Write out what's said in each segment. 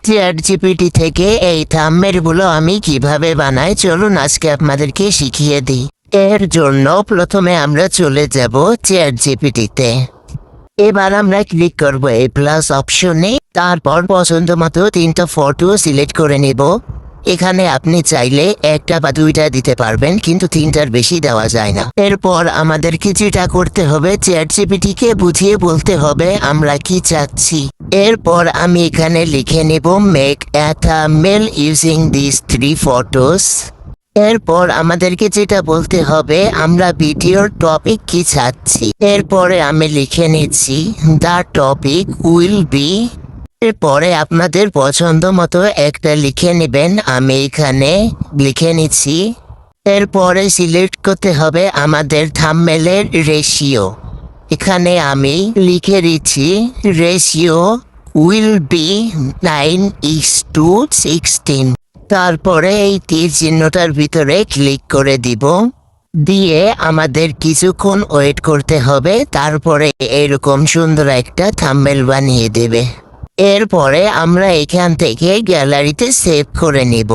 Chat GPT থেকে এই থাম্বনেলগুলো আমি কিভাবে বানাই চলুন আজকে আপনাদেরকে শিখিয়ে দিই। এর জন্য প্রথমে আমরা চলে যাব চ্যাট জিপিটিতে। এবার আমরা ক্লিক করব এই প্লাস অপশনে, তারপর পছন্দ মতো 3টা ফটো সিলেক্ট করে নেব। এখানে আপনি চাইলে 1টা বা 2টা দিতে পারবেন, কিন্তু 3টার বেশি দেওয়া যায় না। এরপর আমাদের কিছুটা করতে হবে, চ্যাট জিপিটিকে বুঝিয়ে বলতে হবে আমরা কি চাচ্ছি। এরপর আমি এখানে লিখে নেব make a thumbnail using this 3 photos. এরপর আমাদেরকে যেটা বলতে হবে আমরা ভিডিওর টপিক কি চাচ্ছি। এরপরে আমি লিখে নিচ্ছি দ্য টপিক উইল বি। এরপরে আপনাদের পছন্দ মতো একটা লিখে নেবেন, আমি এখানে লিখে নিচ্ছি। এরপরে সিলেক্ট করতে হবে আমাদের থাম্বনেলের রেশিও। এখানে আমি লিখে দিচ্ছি রেশিও উইল বি 9:16। তারপরে এই তীর চিহ্নটার ভিতরে ক্লিক করে দিব, দিয়ে আমাদের কিছুক্ষণ ওয়েট করতে হবে। তারপরে এরকম সুন্দর একটা থাম্বনেল বানিয়ে দেবে। এরপরে আমরা এখান থেকে গ্যালারিতে সেভ করে নেব।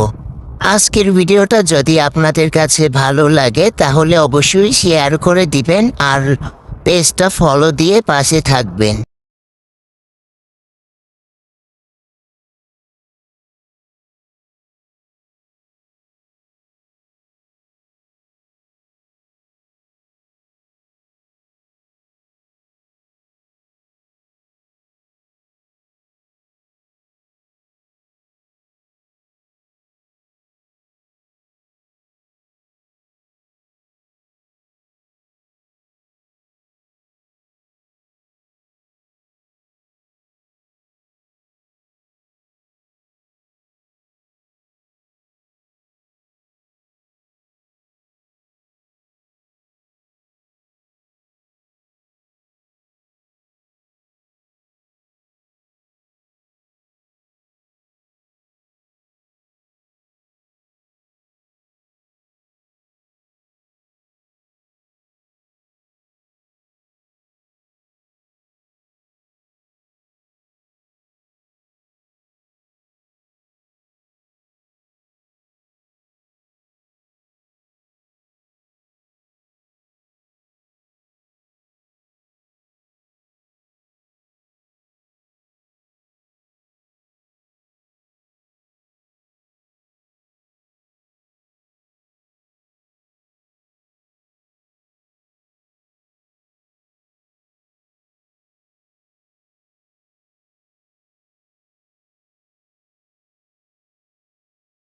আজকের ভিডিওটা যদি আপনাদের কাছে ভালো লাগে তাহলে অবশ্যই শেয়ার করে দিবেন আর পেজটা ফলো দিয়ে পাশে থাকবেন।